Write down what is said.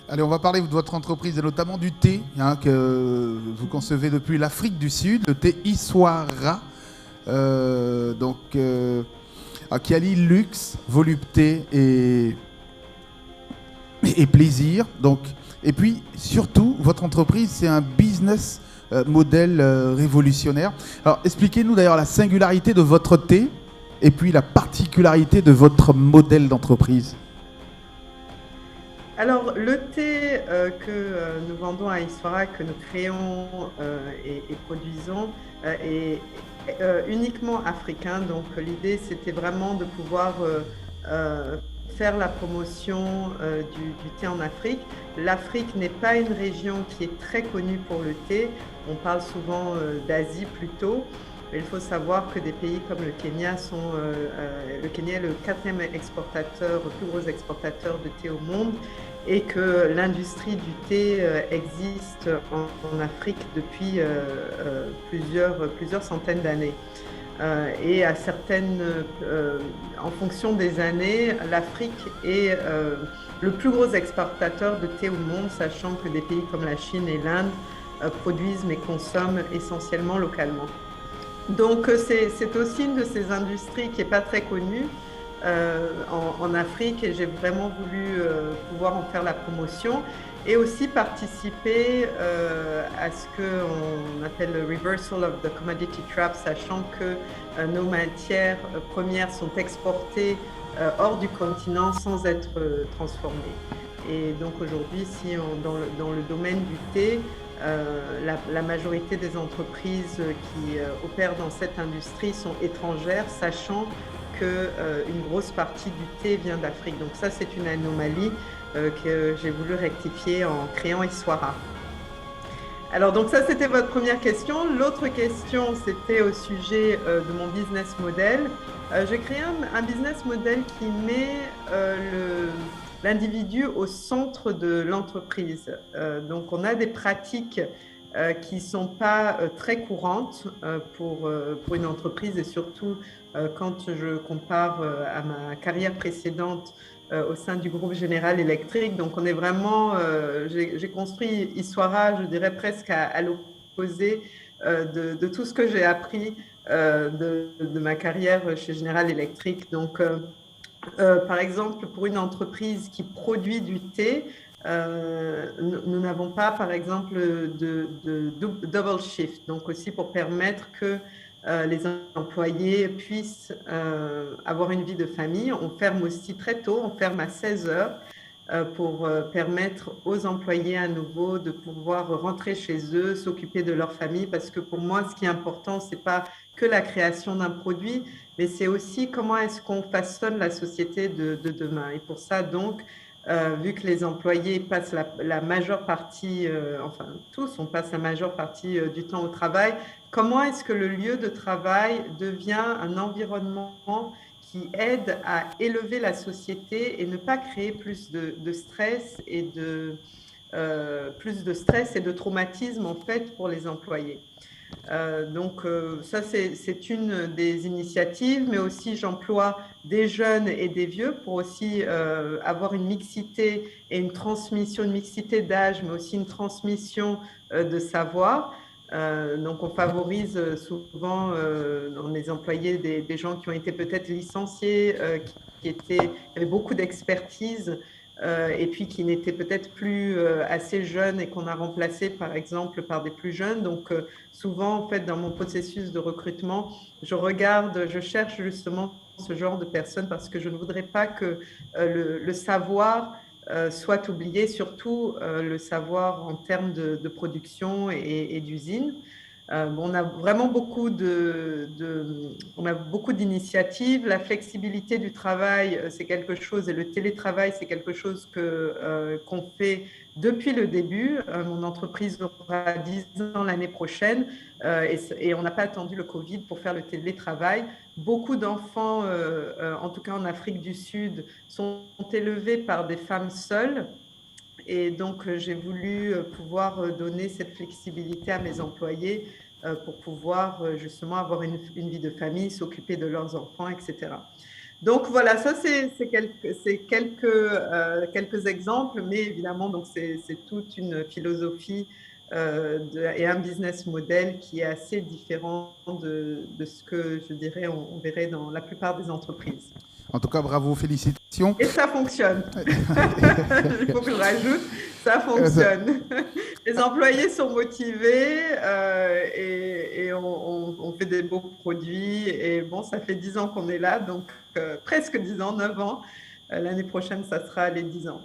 Allez, on va parler de votre entreprise et notamment du thé que vous concevez depuis l'Afrique du Sud, le thé Iswara, qui allie luxe, volupté et plaisir. Donc, et puis surtout, votre entreprise, c'est un business model révolutionnaire. Alors, expliquez-nous d'ailleurs la singularité de votre thé et puis la particularité de votre modèle d'entreprise. Alors, le thé que nous vendons à Isfara, que nous créons et produisons, est uniquement africain. Donc, l'idée, c'était vraiment de pouvoir euh, faire la promotion du thé en Afrique. L'Afrique n'est pas une région qui est très connue pour le thé. On parle souvent d'Asie plutôt. Mais il faut savoir que des pays comme le Kenya le Kenya est le quatrième exportateur, le plus gros exportateur de thé au monde, et que l'industrie du thé existe en Afrique depuis plusieurs centaines d'années. Et en fonction des années, l'Afrique est le plus gros exportateur de thé au monde, sachant que des pays comme la Chine et l'Inde produisent mais consomment essentiellement localement. Donc, c'est aussi une de ces industries qui n'est pas très connue en Afrique, et j'ai vraiment voulu pouvoir en faire la promotion et aussi participer à ce qu'on appelle le reversal of the commodity trap, sachant que nos matières premières sont exportées hors du continent sans être transformées. Et donc aujourd'hui, dans le domaine du thé, la majorité des entreprises qui opèrent dans cette industrie sont étrangères, sachant qu'une grosse partie du thé vient d'Afrique. Donc ça, c'est une anomalie que j'ai voulu rectifier en créant Iswara. Alors, donc ça, c'était votre première question. L'autre question, c'était au sujet de mon business model. J'ai créé un business model qui met l'individu au centre de l'entreprise. Donc, on a des pratiques qui ne sont pas très courantes pour une entreprise, et surtout quand je compare à ma carrière précédente au sein du groupe General Electric. Donc, on est vraiment, j'ai construit Iswara, je dirais presque à l'opposé de tout ce que j'ai appris de ma carrière chez General Electric. Donc, par exemple, pour une entreprise qui produit du thé, nous n'avons pas, par exemple, de double shift. Donc aussi pour permettre que les employés puissent avoir une vie de famille. On ferme aussi très tôt, on ferme à 16 heures pour permettre aux employés à nouveau de pouvoir rentrer chez eux, s'occuper de leur famille, parce que pour moi, ce qui est important, c'est pas que la création d'un produit, mais c'est aussi comment est-ce qu'on façonne la société de demain. Et pour ça, donc, vu que les employés passent la majeure partie, enfin tous, on passe la majeure partie du temps au travail, comment est-ce que le lieu de travail devient un environnement qui aide à élever la société et ne pas créer plus de stress plus de stress et de traumatisme en fait pour les employés. Ça, c'est une des initiatives, mais aussi j'emploie des jeunes et des vieux pour aussi avoir une mixité et une transmission, une mixité d'âge, mais aussi une transmission de savoir. Donc, on favorise souvent dans les employés des gens qui ont été peut-être licenciés, qui avaient beaucoup d'expertise et puis qui n'étaient peut-être plus assez jeunes et qu'on a remplacés, par exemple, par des plus jeunes. Donc, souvent, en fait, dans mon processus de recrutement, je cherche justement ce genre de personnes parce que je ne voudrais pas que le savoir soit oublié, surtout le savoir en termes de production et d'usine. On a vraiment on a beaucoup d'initiatives. La flexibilité du travail, c'est quelque chose, et le télétravail, c'est quelque chose qu'on fait depuis le début. Mon entreprise aura 10 ans l'année prochaine et on n'a pas attendu le Covid pour faire le télétravail. Beaucoup d'enfants, en tout cas en Afrique du Sud, sont élevés par des femmes seules. Et donc, j'ai voulu pouvoir donner cette flexibilité à mes employés pour pouvoir justement avoir une vie de famille, s'occuper de leurs enfants, etc. Donc voilà, ça quelques exemples, mais évidemment, donc c'est toute une philosophie et un business model qui est assez différent de ce que je dirais on verrait dans la plupart des entreprises. En tout cas, bravo, félicitations. Et ça fonctionne. Il faut que je rajoute, ça Ça- fonctionne. Les employés sont motivés et on fait des beaux produits. Et bon, ça fait 10 ans qu'on est là, donc presque 10 ans, 9 ans. L'année prochaine, ça sera les 10 ans.